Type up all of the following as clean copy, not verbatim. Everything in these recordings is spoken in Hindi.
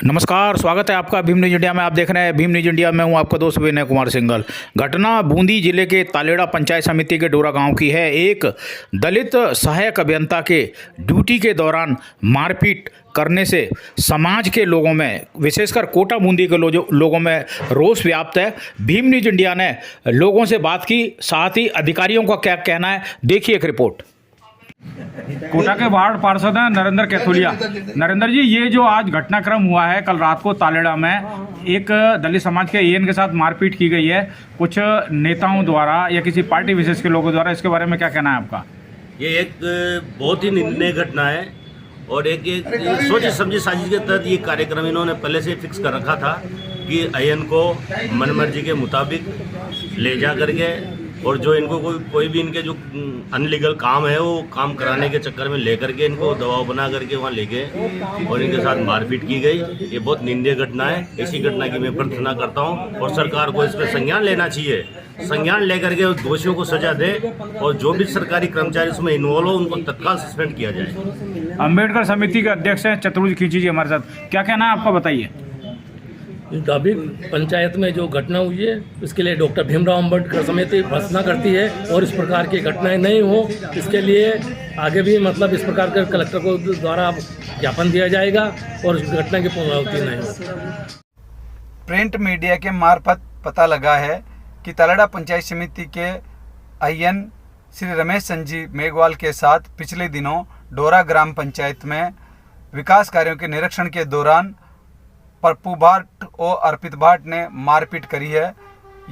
नमस्कार, स्वागत है आपका भीम न्यूज इंडिया में। आप देख रहे हैं भीम न्यूज इंडिया में। हूं आपका दोस्त विनय कुमार सिंघल। घटना बूंदी जिले के तालेड़ा पंचायत समिति के डोरा गांव की है। एक दलित सहायक अभियंता के ड्यूटी के दौरान मारपीट करने से समाज के लोगों में, विशेषकर कोटा बूंदी के लोगों में रोष व्याप्त है। भीम न्यूज इंडिया ने लोगों से बात की, साथ ही अधिकारियों का क्या कहना है, देखिए एक रिपोर्ट। कोटा के वार्ड पार्षद हैं नरेंद्र कैथोलिया। नरेंद्र जी, ये जो आज घटनाक्रम हुआ है कल रात को तालेड़ा में, एक दलित समाज के एएन के साथ मारपीट की गई है कुछ नेताओं द्वारा या किसी पार्टी विशेष के लोगों द्वारा, इसके बारे में क्या कहना है आपका? ये एक बहुत ही निंदनीय घटना है और एक सोची समझी साजिश के तहत ये कार्यक्रम इन्होंने पहले से फिक्स कर रखा था कि एएन को मनमर्जी के मुताबिक ले जा करके, और जो इनको कोई भी इनके जो अनलीगल काम है वो काम कराने के चक्कर में लेकर के इनको दबाव बना करके वहाँ ले गए और इनके साथ मारपीट की गई। ये बहुत निंदनीय घटना है। इसी घटना की मैं प्रार्थना करता हूँ और सरकार को इस पर संज्ञान लेना चाहिए। संज्ञान लेकर के दोषियों को सजा दे और जो भी सरकारी कर्मचारी इसमें इन्वॉल्व हो उनको तत्काल सस्पेंड किया जाए। अम्बेडकर समिति के अध्यक्ष हैं चतुर्भुज खींची जी हमारे साथ, क्या कहना है आपका, बताइए। मुताबिक पंचायत में जो घटना हुई है इसके लिए डॉक्टर भीमराव अम्बेडकर समिति भर्त्सना करती है और इस प्रकार की घटनाएं नहीं हो, इसके लिए आगे भी इस प्रकार के कलेक्टर को द्वारा ज्ञापन दिया जाएगा और इस घटना की पुनरावृत्ति नहीं हो। प्रिंट मीडिया के मार्फत पता लगा है कि तालेड़ा पंचायत समिति के आईएन श्री रमेश संजीव मेघवाल के साथ पिछले दिनों डोरा ग्राम पंचायत में विकास कार्यों के निरीक्षण के दौरान पप्पू भाट और अर्पित भाट ने मारपीट करी है।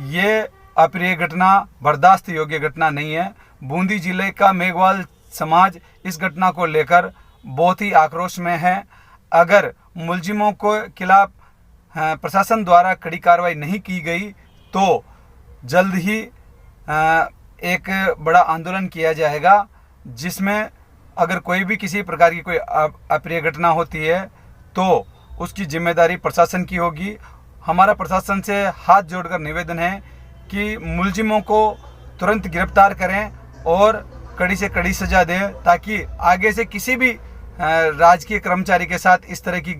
ये अप्रिय घटना, बर्दाश्त योग्य घटना नहीं है। बूंदी जिले का मेघवाल समाज इस घटना को लेकर बहुत ही आक्रोश में है। अगर मुलजिमों को खिलाफ प्रशासन द्वारा कड़ी कार्रवाई नहीं की गई तो जल्द ही एक बड़ा आंदोलन किया जाएगा, जिसमें अगर कोई भी किसी प्रकार की कोई अप्रिय घटना होती है तो उसकी जिम्मेदारी प्रशासन की होगी। हमारा प्रशासन से हाथ जोड़कर निवेदन है कि मुलजिमों को तुरंत गिरफ्तार करें और कड़ी से कड़ी सजा दें, ताकि आगे से किसी भी राजकीय कर्मचारी के साथ इस तरह की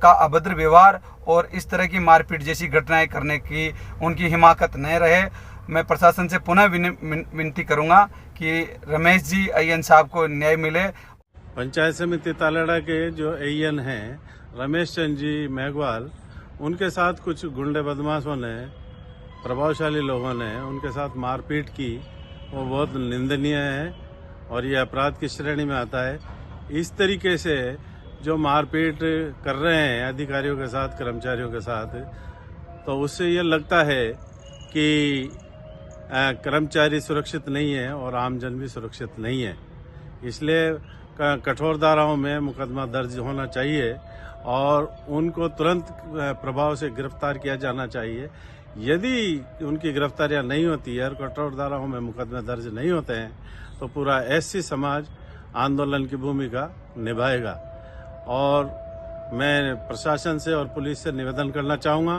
का अभद्र व्यवहार और इस तरह की मारपीट जैसी घटनाएं करने की उनकी हिमाकत न रहे। मैं प्रशासन से पुनः विनती करूंगा कि रमेश जी आईएन साहब को न्याय मिले। पंचायत समिति तालेड़ा के जो एएन हैं रमेश चंद जी मेघवाल, उनके साथ कुछ गुंडे बदमाशों ने, प्रभावशाली लोगों ने उनके साथ मारपीट की, वो बहुत निंदनीय है और ये अपराध की श्रेणी में आता है। इस तरीके से जो मारपीट कर रहे हैं अधिकारियों के साथ, कर्मचारियों के साथ, तो उससे ये लगता है कि कर्मचारी सुरक्षित नहीं है और आमजन भी सुरक्षित नहीं है। इसलिए कठोर धाराओं में मुकदमा दर्ज होना चाहिए और उनको तुरंत प्रभाव से गिरफ्तार किया जाना चाहिए। यदि उनकी गिरफ्तारियां नहीं होती है और कठोर धाराओं में मुकदमे दर्ज नहीं होते हैं तो पूरा एससी समाज आंदोलन की भूमिका निभाएगा। और मैं प्रशासन से और पुलिस से निवेदन करना चाहूँगा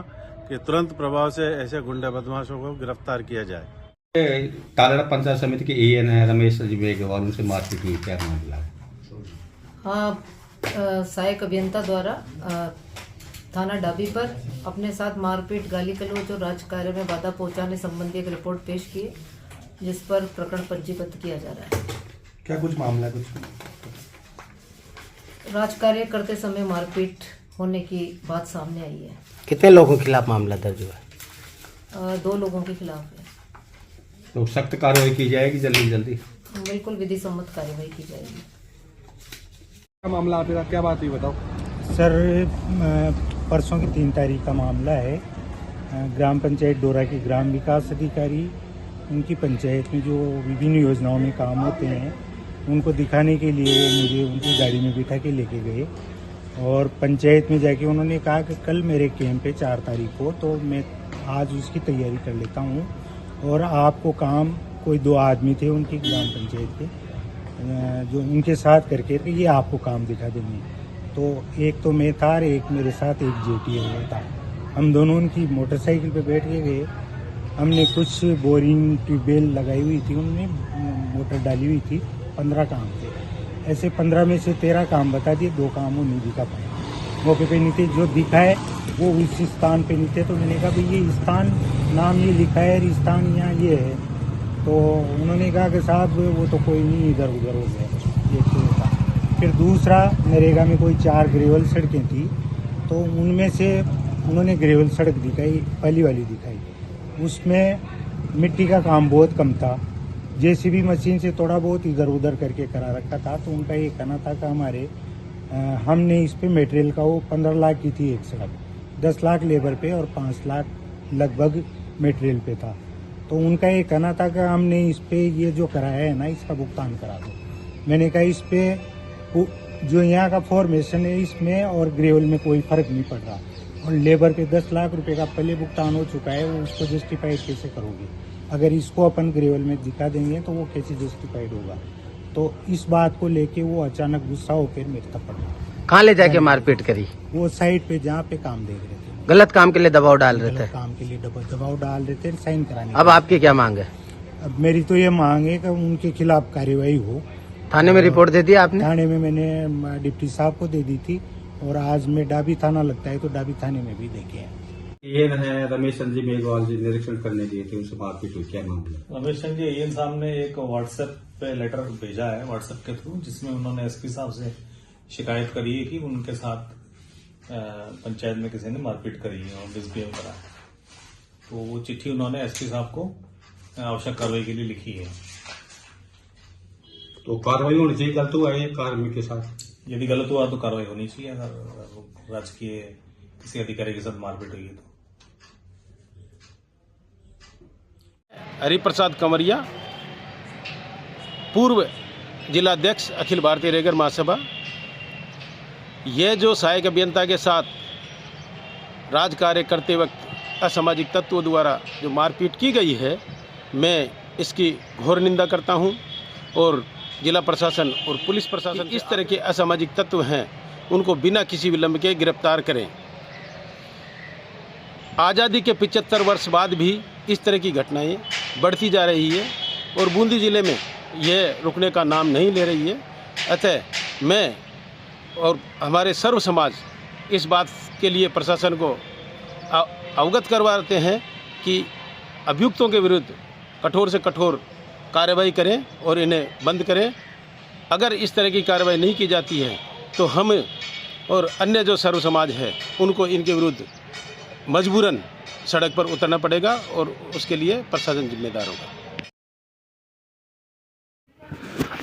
कि तुरंत प्रभाव से ऐसे गुंडे बदमाशों को गिरफ्तार किया जाए। तालेड़ा पंचायत समिति के एएन है रमेश जी मेघवाल, उनसे मारपीट हुई, क्या मामला है? हाँ, सहायक अभियंता द्वारा थाना डाबी पर अपने साथ मारपीट, गाली गलौज और राज कार्य में बाधा पहुंचाने संबंधी एक रिपोर्ट पेश की, जिस पर प्रकरण पंजीबद्ध किया जा रहा है। क्या कुछ मामला है? कुछ राज कार्य करते समय मारपीट होने की बात सामने आई है। कितने लोगों के खिलाफ मामला दर्ज हुआ है? 2 लोगों के खिलाफ है। तो सख्त कार्रवाई की जाएगी जल्दी? बिल्कुल विधि सम्मत कार्रवाई की जाएगी। क्या मामला आपका, क्या बात हुई बताओ सर? परसों की 3 तारीख का मामला है। ग्राम पंचायत डोरा के ग्राम विकास अधिकारी उनकी पंचायत में जो विभिन्न योजनाओं में काम होते हैं उनको दिखाने के लिए वो मुझे उनकी गाड़ी में बिठा के लेके गए और पंचायत में जाके उन्होंने कहा कि कल मेरे कैंप पे 4 तारीख को, तो मैं आज उसकी तैयारी कर लेता हूँ और आपको काम, कोई 2 आदमी थे उनकी ग्राम पंचायत के जो उनके साथ करके ये आपको काम दिखा देंगे। तो एक तो मैं था और एक मेरे साथ एक जेटी हुआ था। हम दोनों उनकी मोटरसाइकिल पे बैठ के गए। हमने कुछ बोरिंग ट्यूबवेल लगाई हुई थी, उनमें मोटर डाली हुई थी। 15 काम थे। ऐसे 15 में से 13 काम बता दिए, 2 काम वो नहीं दिखा पाए। मौके पे नहीं थे। जो दिखा है वो उस स्थान पे नहीं थे। तो मैंने कहा भाई ये स्थान नाम ये लिखा है और स्थान यहाँ ये है। तो उन्होंने कहा कि साहब वो तो कोई नहीं, इधर उधर हो गया ये तो था। फिर दूसरा, नरेगा में कोई 4 ग्रेवल सड़कें थी, तो उनमें से उन्होंने ग्रेवल सड़क दिखाई, पहली वाली दिखाई, उसमें मिट्टी का काम बहुत कम था। जेसीबी मशीन से थोड़ा बहुत इधर उधर करके करा रखा था। तो उनका ये कहना था कि हमारे हमने इस पे मटेरियल का वो 15 लाख की थी एक सड़क, 10 लाख लेबर पे और 5 लाख लगभग मटेरियल पे था। तो उनका ये कहना था कि हमने इस पे ये जो कराया है ना, इसका भुगतान करा दो। मैंने कहा इस पे जो यहाँ का फॉर्मेशन है इसमें और ग्रेवल में कोई फर्क नहीं पड़ रहा, और लेबर पे 10 लाख रुपए का पहले भुगतान हो चुका है, वो उसको जस्टिफाइड कैसे करोगे? अगर इसको अपन ग्रेवल में दिखा देंगे तो वो कैसे जस्टिफाइड होगा? तो इस बात को लेके वो अचानक गुस्सा होकर मेरे थप्पड़ मारा। कहाँ ले जाके मारपीट करी? वो साइड पे जहाँ पे काम देख रहे थे, गलत काम के लिए दबाव डाल रहे थे। गलत काम के लिए दबाव डाल रहे थे, साइन कराने। अब आपकी क्या मांग है? अब मेरी तो ये मांग है कि उनके खिलाफ कार्रवाई हो। थाने में रिपोर्ट दे दी आपने? थाने में मैंने डिप्टी साहब को दे दी थी, और आज में डाबी थाना लगता है तो डाबी थाने में भी देखे हैं। ये है रमेश चंद्र जी मेघवाल जी निरीक्षण करने दिए थे, उनसे मारपीट हुई, क्या मामला? रमेश चंद्र जी एएन साहब ने एक व्हाट्सएप पे लेटर भेजा है, व्हाट्सएप के थ्रू, जिसमें उन्होंने एसपी साहब से शिकायत करी है कि उनके साथ पंचायत में किसी ने मारपीट करी है और मिसबिहेव करा है। तो वो चिट्ठी उन्होंने एसपी साहब को आवश्यक कार्रवाई के लिए लिखी है। तो कार्रवाई होनी चाहिए, गलत हुआ है कार्मिक के साथ? यदि गलत हुआ तो कार्रवाई होनी चाहिए। अगर राजकीय किसी अधिकारी के साथ मारपीट हुई है तो। हरिप्रसाद कंवरिया, पूर्व जिलाध्यक्ष अखिल भारतीय रेगर महासभा। यह जो सहायक अभियंता के साथ राज कार्य करते वक्त असामाजिक तत्वों द्वारा जो मारपीट की गई है, मैं इसकी घोर निंदा करता हूं, और जिला प्रशासन और पुलिस प्रशासन इस तरह के असामाजिक तत्व हैं उनको बिना किसी विलंब के गिरफ्तार करें। आज़ादी के 75 वर्ष बाद भी इस तरह की घटनाएं बढ़ती जा रही है और बूंदी जिले में यह रुकने का नाम नहीं ले रही है। अतः मैं और हमारे सर्व समाज इस बात के लिए प्रशासन को अवगत करवाते हैं कि अभियुक्तों के विरुद्ध कठोर से कठोर कार्रवाई करें और इन्हें बंद करें। अगर इस तरह की कार्रवाई नहीं की जाती है तो हम और अन्य जो सर्व समाज है उनको इनके विरुद्ध मजबूरन सड़क पर उतरना पड़ेगा और उसके लिए प्रशासन जिम्मेदार होगा।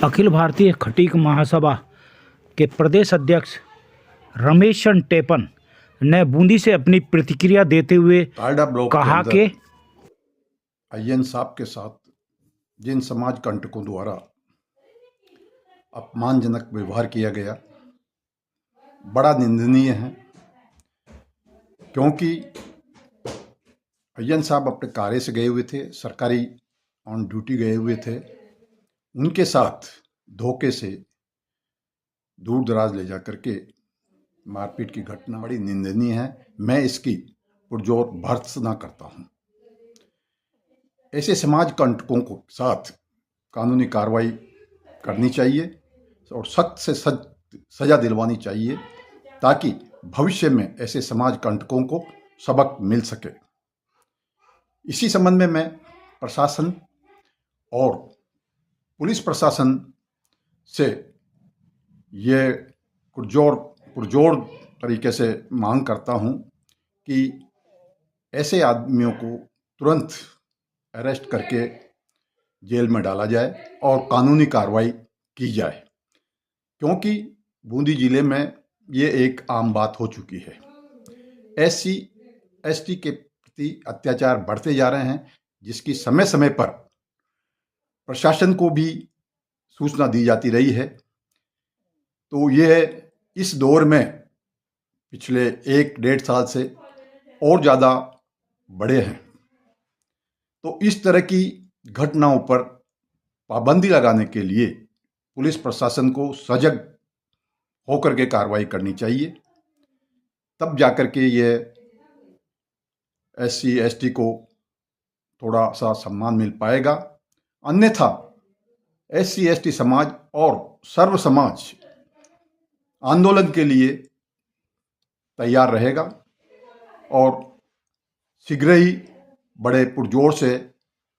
अखिल भारतीय खटीक महासभा के प्रदेश अध्यक्ष रमेश चंद्र टेपन ने बूंदी से अपनी प्रतिक्रिया देते हुए कहा कि अय्यन साहब के साथ जिन समाज कंटकों द्वारा अपमानजनक व्यवहार किया गया बड़ा निंदनीय है, क्योंकि अय्यन साहब अपने कार्य से गए हुए थे, सरकारी ऑन ड्यूटी गए हुए थे, उनके साथ धोखे से दूर दराज ले जा करके मारपीट की घटना बड़ी निंदनीय है। मैं इसकी पुरजोर भर्त्सना करता हूँ। ऐसे समाज कंटकों को साथ कानूनी कार्रवाई करनी चाहिए और सख्त से सजा दिलवानी चाहिए, ताकि भविष्य में ऐसे समाज कंटकों को सबक मिल सके। इसी संबंध में मैं प्रशासन और पुलिस प्रशासन से ये पुरजोर तरीके से मांग करता हूँ कि ऐसे आदमियों को तुरंत अरेस्ट करके जेल में डाला जाए और कानूनी कार्रवाई की जाए, क्योंकि बूंदी जिले में ये एक आम बात हो चुकी है। SC ST के प्रति अत्याचार बढ़ते जा रहे हैं, जिसकी समय समय पर प्रशासन को भी सूचना दी जाती रही है। तो ये इस दौर में पिछले 1-1.5 साल से और ज़्यादा बढ़े हैं। तो इस तरह की घटनाओं पर पाबंदी लगाने के लिए पुलिस प्रशासन को सजग होकर के कार्रवाई करनी चाहिए, तब जाकर के ये SC ST को थोड़ा सा सम्मान मिल पाएगा। अन्यथा SC ST समाज और सर्व समाज आंदोलन के लिए तैयार रहेगा और शीघ्र ही बड़े पुरजोर से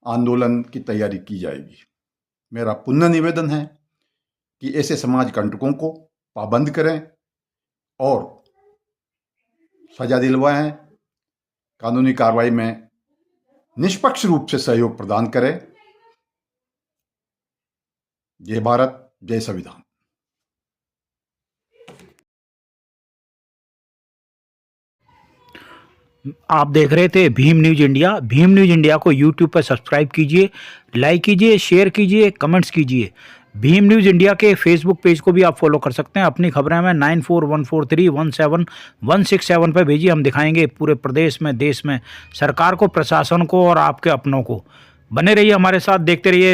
आंदोलन की तैयारी की जाएगी। मेरा पुनः निवेदन है कि ऐसे समाज कंटकों को पाबंद करें और सजा दिलवाएं, कानूनी कार्रवाई में निष्पक्ष रूप से सहयोग प्रदान करें। जय भारत, जय संविधान। आप देख रहे थे Bhim news India. Bhim news India को यूट्यूब पर सब्सक्राइब कीजिए, लाइक कीजिए, शेयर कीजिए, कमेंट्स कीजिए। भीम न्यूज़ इंडिया के फेसबुक पेज को भी आप फॉलो कर सकते हैं। अपनी खबरें हमें 9414317167 पर भेजिए। हम दिखाएंगे पूरे प्रदेश में, देश में सरकार को, प्रशासन को और आपके अपनों को। बने रहिए हमारे साथ, देखते रहिए